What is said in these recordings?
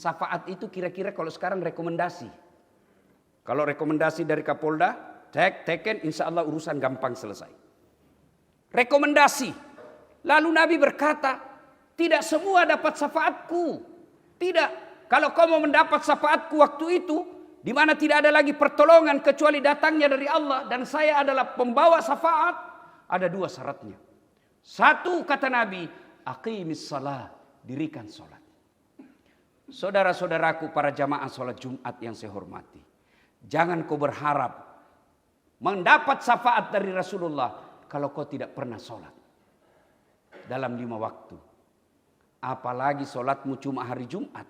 Syafaat itu kira-kira kalau sekarang rekomendasi. Kalau rekomendasi dari Kapolda, teken, insya Allah urusan gampang selesai. Rekomendasi. Lalu Nabi berkata, tidak semua dapat syafaatku. Tidak. Kalau kau mau mendapat syafaatku waktu itu, di mana tidak ada lagi pertolongan kecuali datangnya dari Allah, dan saya adalah pembawa syafaat, ada dua syaratnya. Satu, kata Nabi, aqimis salah, dirikan sholat. Saudara-saudaraku para jamaah sholat Jumat yang saya hormati, jangan kau berharap mendapat syafaat dari Rasulullah kalau kau tidak pernah sholat dalam 5 waktu. Apalagi sholatmu cuma hari Jumat.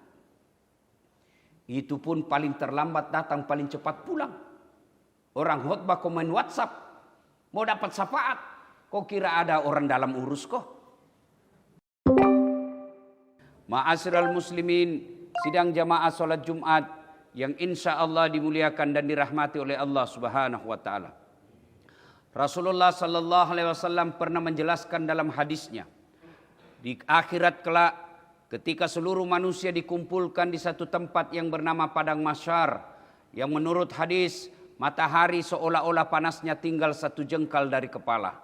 Itu pun paling terlambat datang, paling cepat pulang. Orang khutbah kau main WhatsApp, mau dapat syafaat, kau kira ada orang dalam urus kok? Ma'asyiral muslimin, sidang jamaah sholat Jumat yang insya Allah dimuliakan dan dirahmati oleh Allah Subhanahu wa taala. Rasulullah sallallahu alaihi wasallam pernah menjelaskan dalam hadisnya, di akhirat kelak ketika seluruh manusia dikumpulkan di satu tempat yang bernama padang mahsyar, yang menurut hadis matahari seolah-olah panasnya tinggal 1 jengkal dari kepala.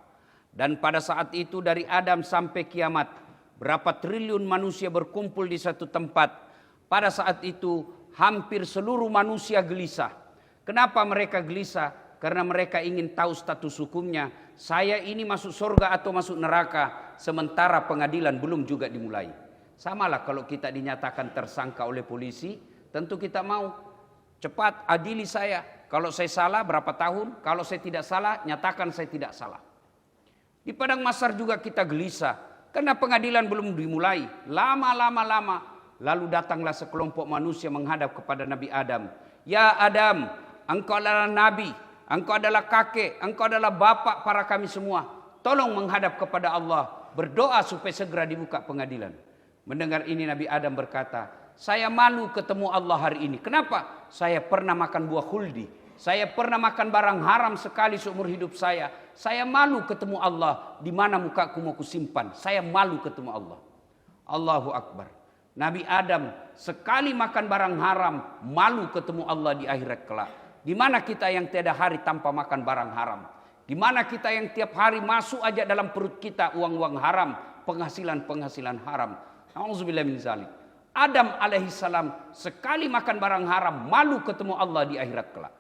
Dan pada saat itu dari Adam sampai kiamat, berapa triliun manusia berkumpul di satu tempat. Pada saat itu hampir seluruh manusia gelisah. Kenapa mereka gelisah? Karena mereka ingin tahu status hukumnya. Saya ini masuk surga atau masuk neraka, sementara pengadilan belum juga dimulai. Samalah kalau kita dinyatakan tersangka oleh polisi, tentu kita mau cepat adili saya. Kalau saya salah berapa tahun, kalau saya tidak salah nyatakan saya tidak salah. Di padang mahsyar juga kita gelisah karena pengadilan belum dimulai. Lama. Lalu datanglah sekelompok manusia menghadap kepada Nabi Adam. Ya Adam, engkau adalah nabi, engkau adalah kakek, engkau adalah bapak para kami semua. Tolong menghadap kepada Allah, berdoa supaya segera dibuka pengadilan. Mendengar ini Nabi Adam berkata, saya malu ketemu Allah hari ini. Kenapa? Saya pernah makan buah khuldi. Saya pernah makan barang haram sekali seumur hidup saya. Saya malu ketemu Allah. Di mana mukaku mau kusimpan? Saya malu ketemu Allah. Allahu Akbar. Nabi Adam sekali makan barang haram, malu ketemu Allah di akhirat kelak. Di mana kita yang tiada hari tanpa makan barang haram? Di mana kita yang tiap hari masuk aja dalam perut kita uang-uang haram, penghasilan haram? Auzubillah min zalik. Adam alaihissalam sekali makan barang haram, malu ketemu Allah di akhirat kelak.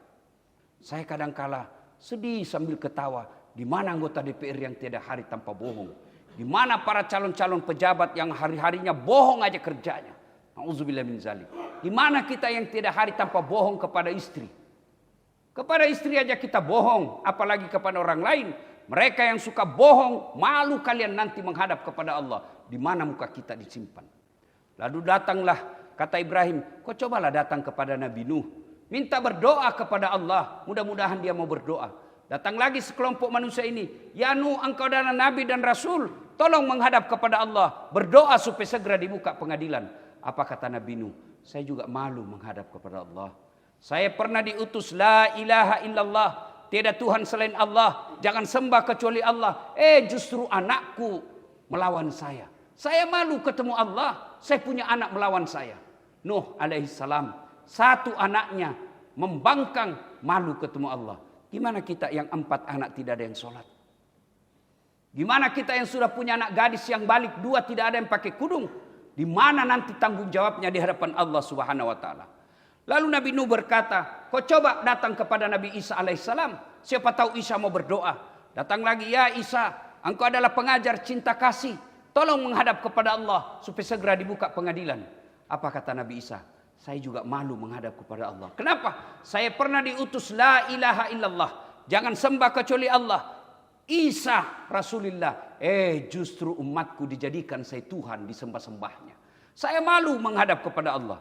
Saya kadangkala sedih sambil ketawa. Di mana anggota DPR yang tiada hari tanpa bohong? Di mana para calon-calon pejabat yang hari-harinya bohong aja kerjanya? Auzubillah min zalik. Di mana kita yang tiada hari tanpa bohong kepada istri? Kepada istri aja kita bohong, apalagi kepada orang lain. Mereka yang suka bohong, malu kalian nanti menghadap kepada Allah. Di mana muka kita disimpan? Lalu datanglah, kata Ibrahim, kau cobalah datang kepada Nabi Nuh. Minta berdoa kepada Allah, mudah-mudahan dia mau berdoa. Datang lagi sekelompok manusia ini. Ya Nuh, engkau adalah Nabi dan Rasul. Tolong menghadap kepada Allah. Berdoa supaya segera dibuka pengadilan. Apa kata Nabi Nuh? Saya juga malu menghadap kepada Allah. Saya pernah diutus la ilaha illallah. Tiada Tuhan selain Allah. Jangan sembah kecuali Allah. Justru anakku melawan saya. Saya malu ketemu Allah. Saya punya anak melawan saya. Nuh alaihissalam. Satu anaknya membangkang, malu ketemu Allah. Gimana kita yang 4 anak tidak ada yang sholat? Gimana kita yang sudah punya anak gadis yang balik 2 tidak ada yang pakai kudung? Di mana nanti tanggung jawabnya di hadapan Allah Subhanahu wa taala? Lalu Nabi Nuh berkata, kau coba datang kepada Nabi Isa alaihissalam. Siapa tahu Isa mau berdoa. Datang lagi, ya Isa, engkau adalah pengajar cinta kasih. Tolong menghadap kepada Allah supaya segera dibuka pengadilan. Apa kata Nabi Isa? Saya juga malu menghadap kepada Allah. Kenapa? Saya pernah diutus la ilaha illallah. Jangan sembah kecuali Allah. Isa Rasulullah. Justru umatku dijadikan saya Tuhan, disembah-sembahnya. Saya malu menghadap kepada Allah.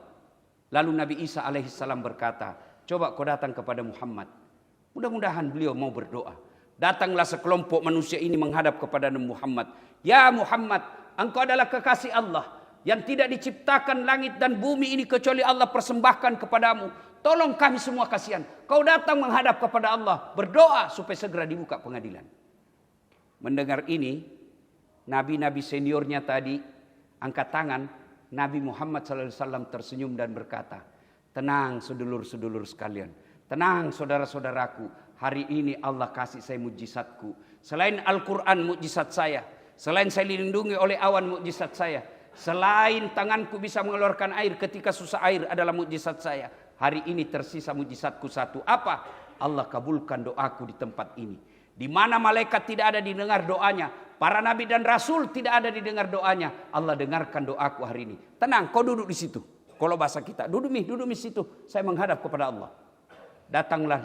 Lalu Nabi Isa alaihissalam berkata, coba kau datang kepada Muhammad. Mudah-mudahan beliau mau berdoa. Datanglah sekelompok manusia ini menghadap kepada Nabi Muhammad. Ya Muhammad, engkau adalah kekasih Allah. Yang tidak diciptakan langit dan bumi ini kecuali Allah persembahkan kepadamu. Tolong kami semua kasihan. Kau datang menghadap kepada Allah. Berdoa supaya segera dibuka pengadilan. Mendengar ini, nabi-nabi seniornya tadi angkat tangan. Nabi Muhammad SAW tersenyum dan berkata, tenang sedulur-sedulur sekalian, tenang saudara-saudaraku, hari ini Allah kasih saya mukjizatku. Selain Al-Quran mukjizat saya, selain saya dilindungi oleh awan mukjizat saya, selain tanganku bisa mengeluarkan air ketika susah air adalah mukjizat saya. Hari ini tersisa mukjizatku satu. Apa? Allah kabulkan doaku di tempat ini. Di mana malaikat tidak ada didengar doanya, para nabi dan rasul tidak ada didengar doanya, Allah dengarkan doaku hari ini. Tenang, kau duduk di situ. Kalau bahasa kita, duduk di situ. Saya menghadap kepada Allah. Datanglah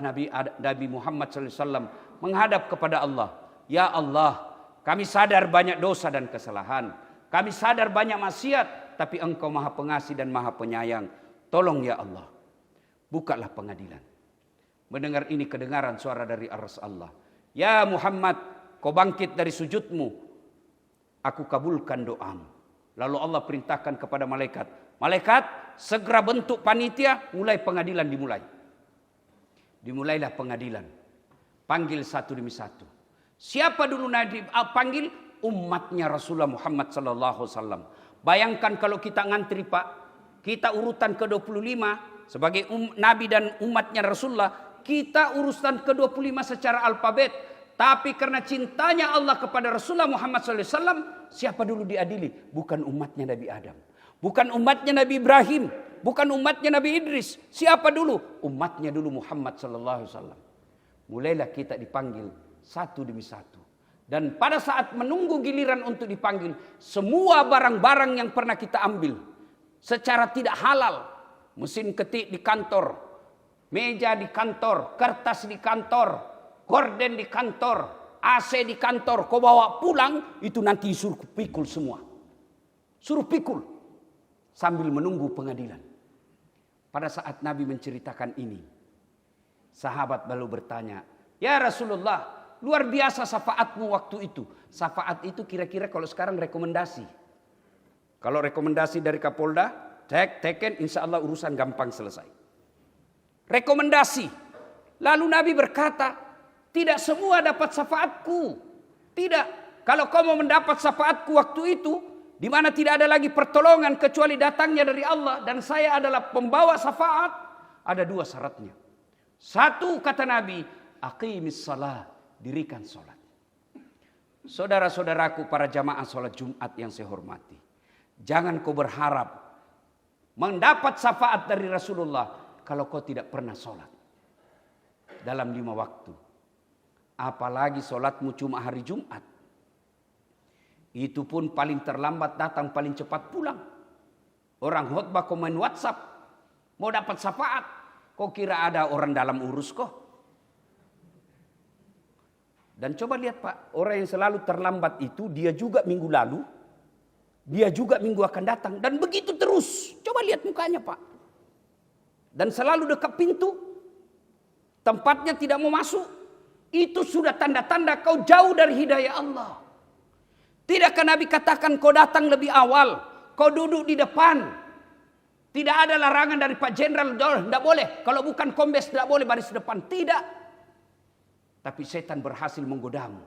Nabi Muhammad SAW menghadap kepada Allah. Ya Allah, kami sadar banyak dosa dan kesalahan. Kami sadar banyak maksiat, tapi Engkau Maha Pengasih dan Maha Penyayang. Tolong ya Allah, bukalah pengadilan. Mendengar ini kedengaran suara dari arsy Allah. Ya Muhammad, kau bangkit dari sujudmu, aku kabulkan doamu. Lalu Allah perintahkan kepada malaikat, malaikat segera bentuk panitia, mulai pengadilan dimulai. Dimulailah pengadilan. Panggil satu demi satu. Siapa dulu Nabi panggil? Umatnya Rasulullah Muhammad SAW. Bayangkan kalau kita ngantri Pak, kita urutan ke-25 sebagai Nabi dan umatnya Rasulullah, kita urutan ke-25 secara alfabet. Tapi karena cintanya Allah kepada Rasulullah Muhammad SAW, siapa dulu diadili? Bukan umatnya Nabi Adam, bukan umatnya Nabi Ibrahim, bukan umatnya Nabi Idris. Siapa dulu? Umatnya dulu Muhammad SAW. Mulailah kita dipanggil satu demi satu. Dan pada saat menunggu giliran untuk dipanggil, semua barang-barang yang pernah kita ambil secara tidak halal, mesin ketik di kantor, meja di kantor, kertas di kantor, gorden di kantor, AC di kantor, kau bawa pulang, itu nanti suruh pikul semua. Suruh pikul. Sambil menunggu pengadilan. Pada saat Nabi menceritakan ini, sahabat lalu bertanya, ya Rasulullah, luar biasa syafaatmu waktu itu. Syafaat itu kira-kira kalau sekarang rekomendasi. Kalau rekomendasi dari Kapolda, teken, insya Allah urusan gampang selesai. Rekomendasi. Lalu Nabi berkata, tidak semua dapat syafaatku. Tidak. Kalau kau mau mendapat syafaatku waktu itu, di mana tidak ada lagi pertolongan kecuali datangnya dari Allah, dan saya adalah pembawa syafaat, ada dua syaratnya. Satu, kata Nabi, aqimis salat, dirikan salat. Saudara-saudaraku para jamaah salat Jumat yang saya hormati, jangan kau berharap mendapat syafaat dari Rasulullah kalau kau tidak pernah salat dalam 5 waktu. Apalagi salatmu cuma hari Jumat. Itu pun paling terlambat datang, paling cepat pulang. Orang khutbah kau main WhatsApp, mau dapat syafaat, kau kira ada orang dalam urus kok. Dan coba lihat Pak, orang yang selalu terlambat itu, dia juga minggu lalu, dia juga minggu akan datang, dan begitu terus. Coba lihat mukanya Pak. Dan selalu dekat pintu, tempatnya tidak mau masuk. Itu sudah tanda-tanda kau jauh dari hidayah Allah. Tidakkah Nabi katakan kau datang lebih awal, kau duduk di depan. Tidak ada larangan dari Pak Jenderal, tidak boleh. Kalau bukan kombes tidak boleh baris depan. Tidak. Tapi setan berhasil menggodamu.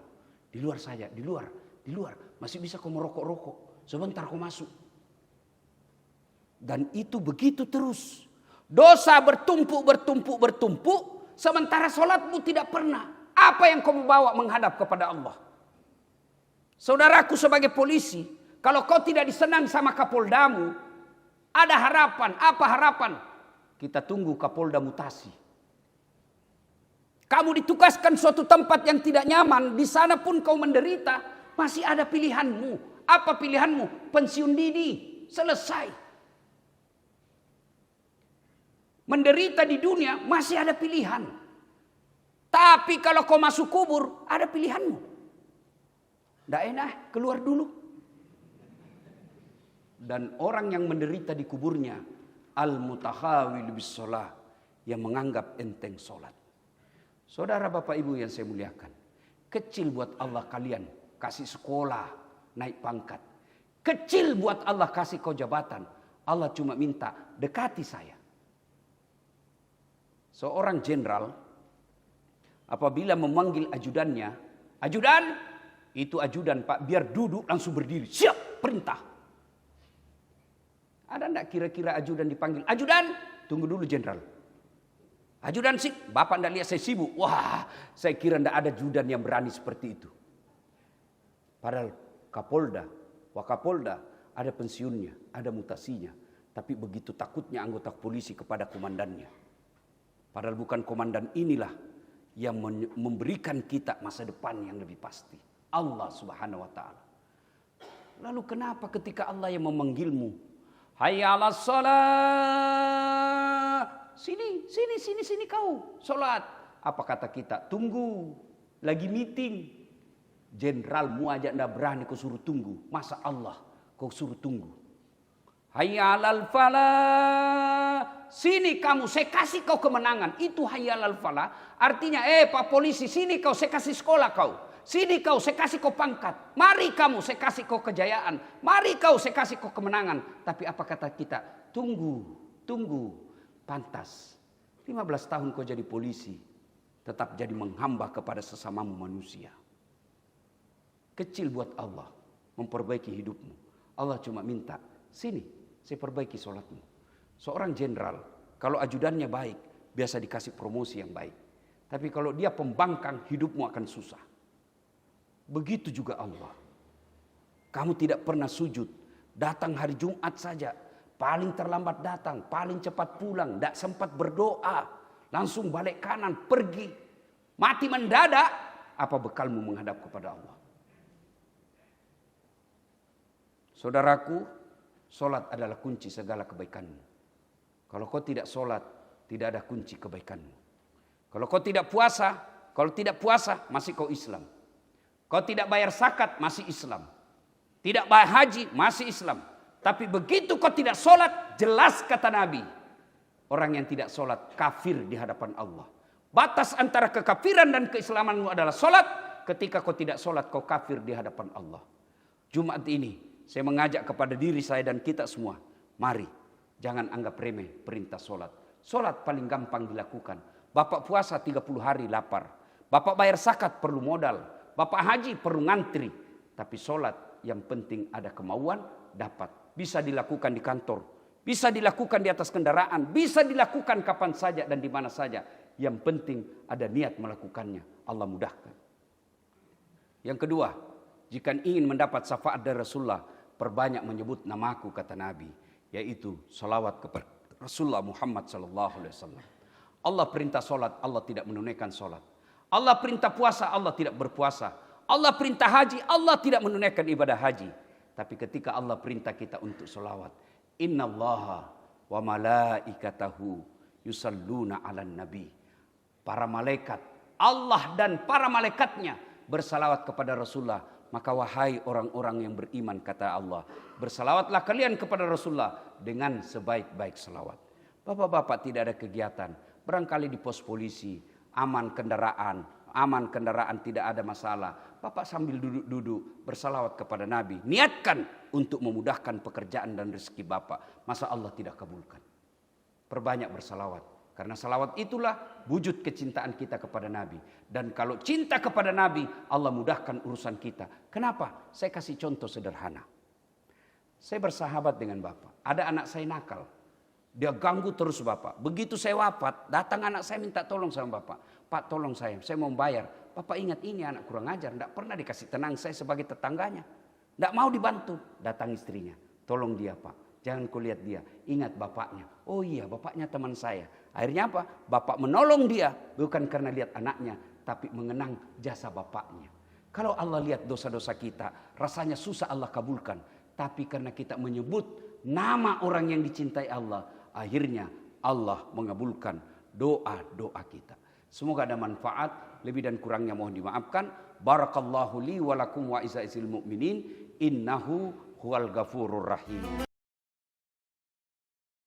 Di luar saja, di luar. Masih bisa kau merokok-rokok. Sebentar kau masuk. Dan itu begitu terus. Dosa bertumpuk. Sementara sholatmu tidak pernah. Apa yang kau bawa menghadap kepada Allah? Saudaraku sebagai polisi, kalau kau tidak disenang sama Kapoldamu, ada harapan. Apa harapan? Kita tunggu Kapolda mutasi. Kamu ditugaskan suatu tempat yang tidak nyaman, di sana pun kau menderita, masih ada pilihanmu. Apa pilihanmu? Pensiun dini, selesai. Menderita di dunia masih ada pilihan. Tapi kalau kau masuk kubur, ada pilihanmu. Tidak enak, keluar dulu. Dan orang yang menderita di kuburnya, al-mutakhawil bis shalah, yang menganggap enteng solat. Saudara Bapak Ibu yang saya muliakan, kecil buat Allah kalian kasih sekolah, naik pangkat. Kecil buat Allah kasih kau jabatan. Allah cuma minta dekati saya. Seorang jenderal apabila memanggil ajudannya, ajudan, itu ajudan Pak, biar duduk langsung berdiri. Siap, perintah. Ada enggak kira-kira ajudan dipanggil? Ajudan, tunggu dulu jenderal. Ajudan sih, bapak enggak lihat saya sibuk. Wah, saya kira enggak ada ajudan yang berani seperti itu. Padahal Kapolda, Wakapolda ada pensiunnya, ada mutasinya. Tapi begitu takutnya anggota polisi kepada komandannya. Padahal bukan komandan inilah yang memberikan kita masa depan yang lebih pasti. Allah Subhanahu wa ta'ala. Lalu kenapa ketika Allah yang memanggilmu, hayya 'alas shalah, sini kau salat. Apa kata kita? Tunggu, lagi meeting. Jenderalmu aja enggak berani kau suruh tunggu. Masa Allah kau suruh tunggu? Hayya 'alal falah, sini kamu, saya kasih kau kemenangan. Itu hayya 'alal falah. Artinya, Pak polisi, sini kau, saya kasih sekolah kau. Sini kau, saya kasih kau pangkat. Mari kamu, saya kasih kau kejayaan. Mari kau, saya kasih kau kemenangan. Tapi apa kata kita? Tunggu. Pantas. 15 tahun kau jadi polisi. Tetap jadi menghamba kepada sesamamu manusia. Kecil buat Allah. Memperbaiki hidupmu. Allah cuma minta, sini, saya perbaiki sholatmu. Seorang jenderal, kalau ajudannya baik, biasa dikasih promosi yang baik. Tapi kalau dia pembangkang, hidupmu akan susah. Begitu juga Allah. Kamu tidak pernah sujud. Datang hari Jumat saja. Paling terlambat datang. Paling cepat pulang. Tidak sempat berdoa. Langsung balik kanan. Pergi. Mati mendadak. Apa bekalmu menghadap kepada Allah? Saudaraku, solat adalah kunci segala kebaikanmu. Kalau kau tidak solat, tidak ada kunci kebaikanmu. Kalau kau tidak puasa, masih kau Islam. Kau tidak bayar zakat, masih Islam. Tidak bayar haji, masih Islam. Tapi begitu kau tidak solat, jelas kata Nabi. Orang yang tidak solat, kafir di hadapan Allah. Batas antara kekafiran dan keislamanmu adalah solat. Ketika kau tidak solat, kau kafir di hadapan Allah. Jumat ini, saya mengajak kepada diri saya dan kita semua. Mari, jangan anggap remeh perintah solat. Solat paling gampang dilakukan. Bapak puasa 30 hari lapar. Bapak bayar zakat perlu modal. Bapak haji perlu ngantri. Tapi solat yang penting ada kemauan, dapat. Bisa dilakukan di kantor. Bisa dilakukan di atas kendaraan. Bisa dilakukan kapan saja dan di mana saja. Yang penting ada niat melakukannya. Allah mudahkan. Yang kedua, jika ingin mendapat syafaat dari Rasulullah, perbanyak menyebut namaku, kata Nabi. Yaitu salawat kepada Rasulullah Muhammad SAW. Allah perintah solat, Allah tidak menunaikan solat. Allah perintah puasa, Allah tidak berpuasa. Allah perintah haji, Allah tidak menunaikan ibadah haji. Tapi ketika Allah perintah kita untuk solawat. Innallaha wa malaikatahu yusalluna ala nabi. Para malaikat, Allah dan para malaikatnya bersalawat kepada Rasulullah. Maka wahai orang-orang yang beriman, kata Allah, bersalawatlah kalian kepada Rasulullah dengan sebaik-baik salawat. Bapak-bapak tidak ada kegiatan. Barangkali di pos polisi, aman kendaraan tidak ada masalah. Bapak sambil duduk-duduk bersalawat kepada Nabi. Niatkan untuk memudahkan pekerjaan dan rezeki Bapak. Masa Allah tidak kabulkan? Perbanyak bersalawat. Karena salawat itulah wujud kecintaan kita kepada Nabi. Dan kalau cinta kepada Nabi, Allah mudahkan urusan kita. Kenapa? Saya kasih contoh sederhana. Saya bersahabat dengan Bapak. Ada anak saya nakal. Dia ganggu terus Bapak. Begitu saya wafat, datang anak saya minta tolong sama Bapak. Pak, tolong saya mau bayar. Bapak ingat ini anak kurang ajar. Tidak pernah dikasih tenang, saya sebagai tetangganya. Tidak mau dibantu. Datang istrinya. Tolong dia Pak. Jangan kau lihat dia. Ingat bapaknya. Oh iya, bapaknya teman saya. Akhirnya apa? Bapak menolong dia. Bukan karena lihat anaknya. Tapi mengenang jasa bapaknya. Kalau Allah lihat dosa-dosa kita, rasanya susah Allah kabulkan. Tapi karena kita menyebut nama orang yang dicintai Allah, akhirnya Allah mengabulkan doa-doa kita. Semoga ada manfaat. Lebih dan kurangnya mohon dimaafkan. Barakallahu li wa lakum wa iza'izil mu'minin. Innahu huwal ghafurur rahim.